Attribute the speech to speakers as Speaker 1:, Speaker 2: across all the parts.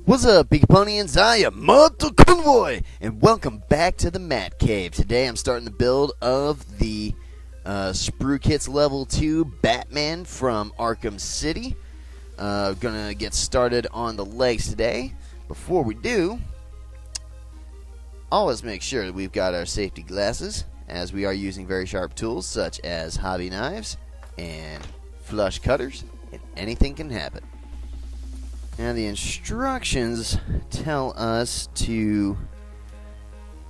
Speaker 1: What's up, Big Ponians? I am Convoy, and welcome back to the Mattcave. Today I'm starting the build of the Sprukits Level 2 Batman from Arkham City. Gonna get started on the legs today. Before we do, always make sure that we've got our safety glasses, as we are using very sharp tools such as hobby knives and flush cutters, and anything can happen. Now the instructions tell us to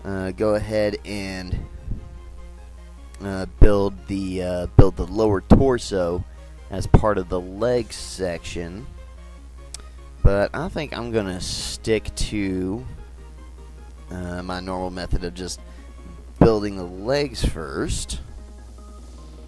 Speaker 1: go ahead and build the lower torso as part of the leg section, but I think I'm gonna stick to my normal method of just building the legs first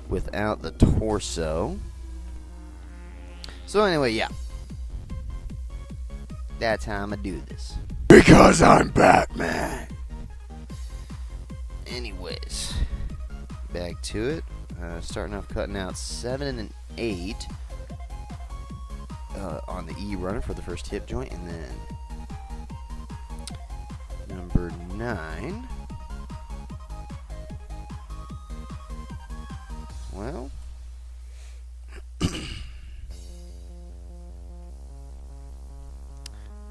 Speaker 1: without the torso. So anyway, yeah. That's how I'm gonna do this.
Speaker 2: Because I'm Batman.
Speaker 1: Anyways, back to it. Starting off cutting out 7 and 8 on the E runner for the first hip joint, and then number 9. Well.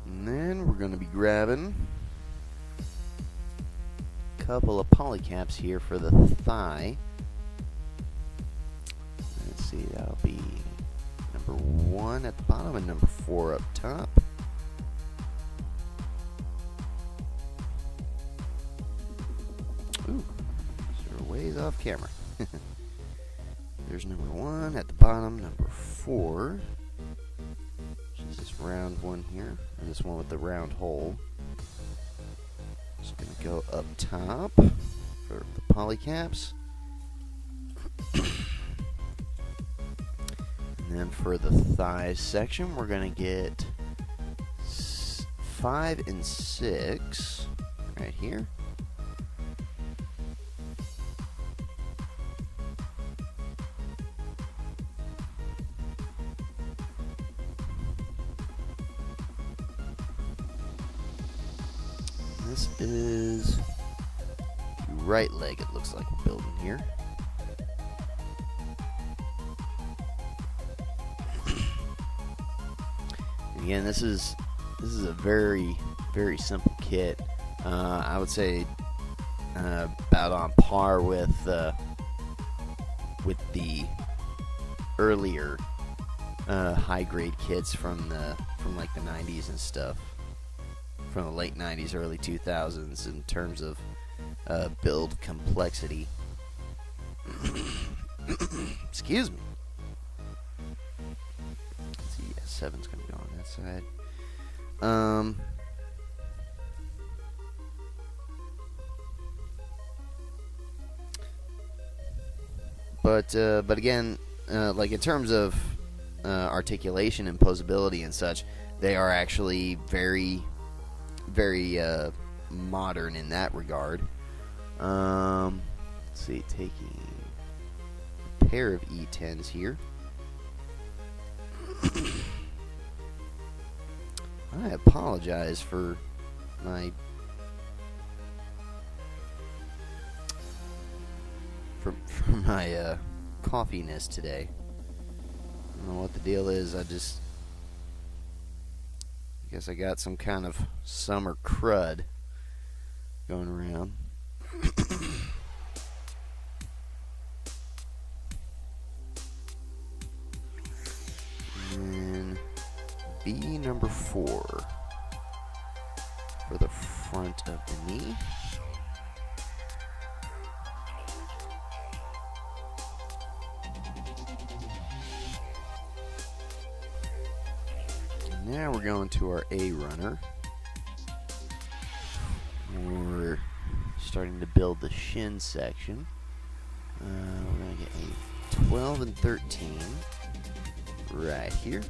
Speaker 1: And then we're going to be grabbing a couple of polycaps here for the thigh. Let's see, that'll be number 1 at the bottom and number 4 up top. Ooh, so we're ways off camera. There's number 1 at the bottom, number 4. This round one here, and this one with the round hole. Just gonna go up top for the polycaps. And then for the thigh section, we're gonna get 5 and 6 right here. This is the right leg, it looks like we're building here. And again, this is a very, very simple kit. I would say about on par with the earlier high grade kits from like the 90s and stuff. From the late 90s, early 2000s in terms of build complexity. Excuse me. Let's see, yeah, 7's going to go on that side. But again, like in terms of articulation and posability and such, they are actually very modern in that regard. Let's see, taking a pair of E10s here. I apologize for my coffeeness today. I don't know what the deal is. I guess I got some kind of summer crud going around. And B number 4 for the front of the knee. Now we're going to our A runner. We're starting to build the shin section. We're going to get a 12 and 13 right here.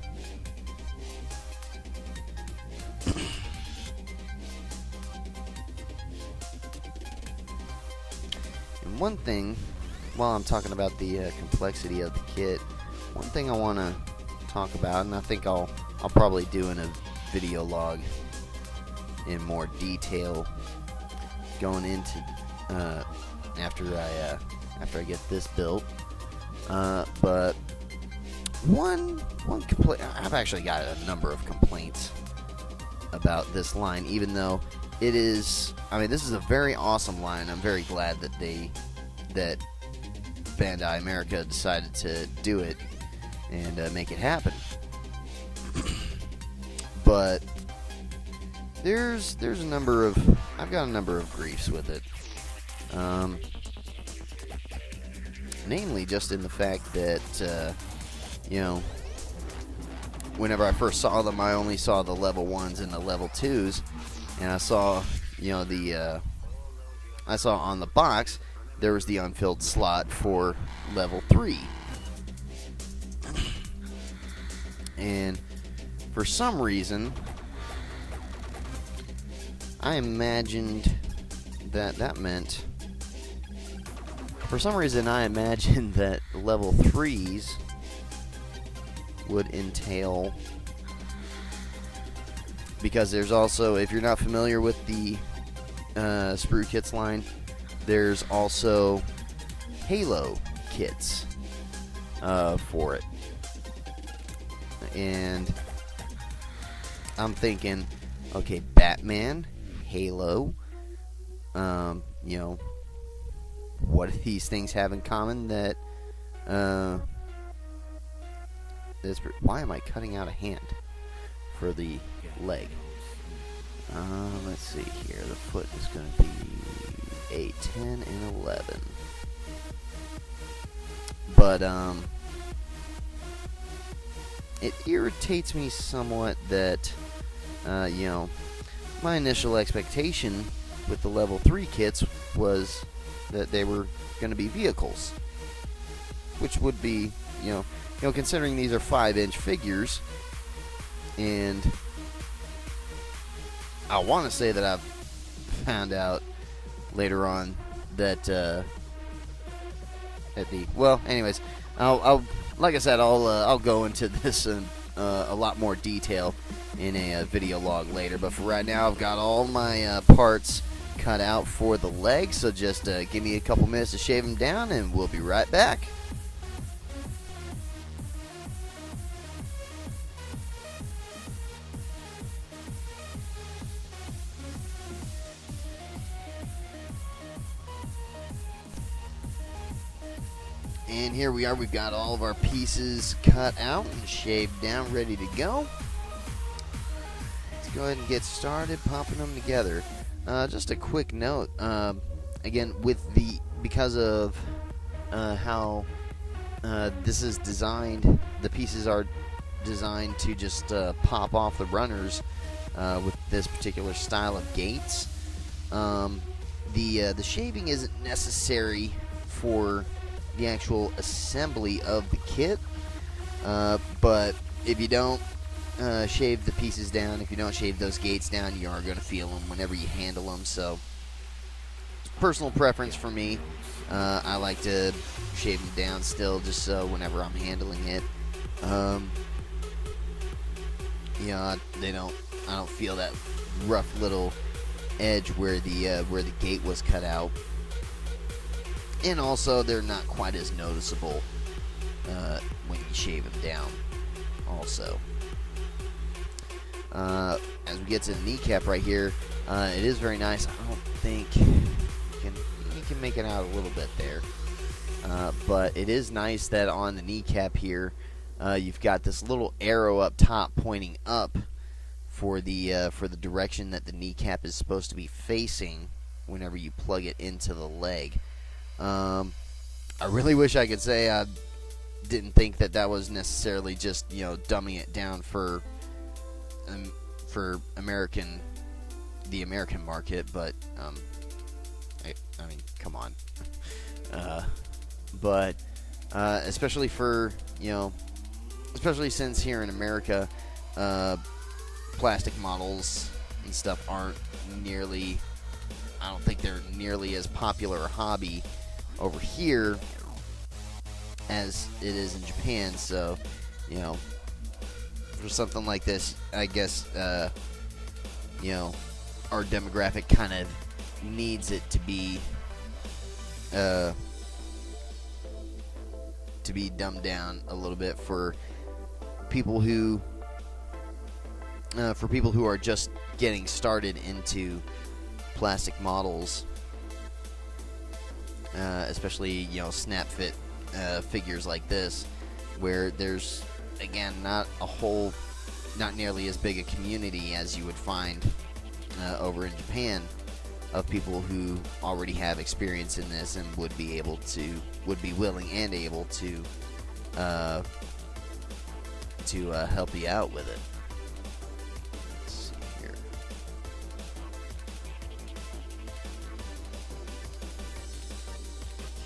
Speaker 1: And one thing, while I'm talking about the complexity of the kit, one thing I want to talk about, and I think I'll probably do in video log in more detail going into after I get this built. But one complaint, I've actually got a number of complaints about this line, even though it is, I mean, this is a very awesome line. I'm very glad that Bandai America decided to do it and make it happen. But I've got a number of griefs with it. Namely, just in the fact that, whenever I first saw them, I only saw the level 1s and the level 2s, and I saw, I saw on the box there was the unfilled slot for level 3. And for some reason, I imagined that meant... For some reason, I imagined that level 3s would entail... Because there's also, if you're not familiar with the Sprukits line, there's also Halo kits for it. And I'm thinking, okay, Batman, Halo, what do these things have in common that, why am I cutting out a hand for the leg? Let's see here, the foot is going to be 8, 10, and 11. But, it irritates me somewhat that, my initial expectation with the level 3 kits was that they were going to be vehicles, which would be, considering these are 5-inch figures, and I want to say that I've found out later on that anyways, I'll like I said, I'll go into this in a lot more detail in a video log later. But for right now, I've got all my parts cut out for the legs, so just give me a couple minutes to shave them down, and we'll be right back. And here we are, we've got all of our pieces cut out and shaved down, ready to go. Let's go ahead and get started popping them together. Just a quick note, again, because of how this is designed, the pieces are designed to just pop off the runners with this particular style of gates. The shaving isn't necessary for the actual assembly of the kit, but if you don't shave the pieces down, if you don't shave those gates down, you are going to feel them whenever you handle them. So, personal preference for me, I like to shave them down still, just so whenever I'm handling it, I don't feel that rough little edge where the gate was cut out. And also, they're not quite as noticeable when you shave them down, also. As we get to the kneecap right here, it is very nice. I don't think you can make it out a little bit there. But it is nice that on the kneecap here, you've got this little arrow up top pointing up for the direction that the kneecap is supposed to be facing whenever you plug it into the leg. I really wish I could say I didn't think that was necessarily just, dumbing it down for the American market, but I mean, come on. But especially for, especially since here in America, plastic models and stuff aren't nearly, I don't think they're nearly as popular a hobby over here as it is in Japan. So, for something like this, I guess, you know, our demographic kind of needs it to be dumbed down a little bit for people who are just getting started into plastic models, especially, you know, snap fit figures like this, where there's, again, not nearly as big a community as you would find over in Japan of people who already have experience in this and would be willing and able to help you out with it. Let's see here.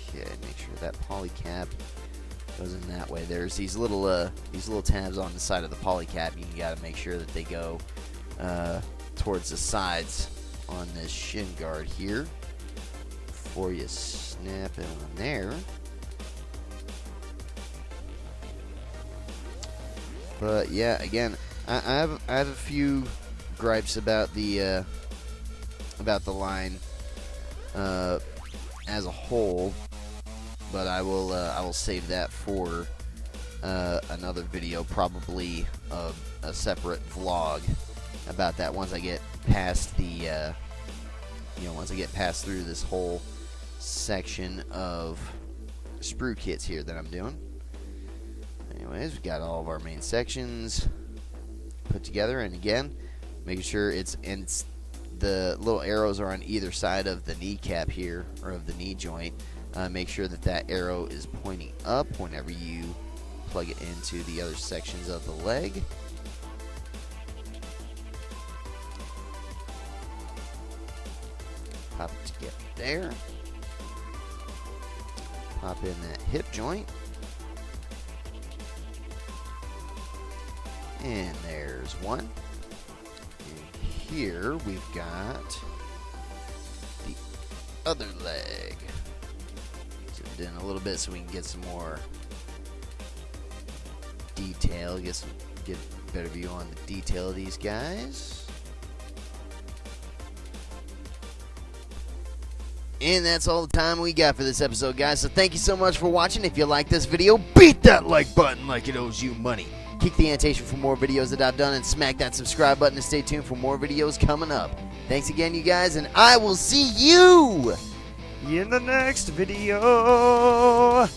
Speaker 1: Okay, make sure that polycap goes in that way. There's these little tabs on the side of the polycap. You got to make sure that they go towards the sides on this shin guard here before you snap it on there. But yeah, again, I have a few gripes about the line as a whole, but I will save that for another video, probably a separate vlog about that once I get past the once I get past through this whole section of sprue kits here that I'm doing. Anyways, we've got all of our main sections put together, and again, making sure the little arrows are on either side of the kneecap here, or of the knee joint. Make sure that arrow is pointing up whenever you plug it into the other sections of the leg. Pop it together there. Pop in that hip joint. And there's one. And here we've got the other leg. Zip it in a little bit so we can get some more detail. Get a better view on the detail of these guys. And that's all the time we got for this episode, guys. So thank you so much for watching. If you like this video, beat that like button like it owes you money. Kick the annotation for more videos that I've done, and smack that subscribe button to stay tuned for more videos coming up. Thanks again, you guys, and I will see you in the next video.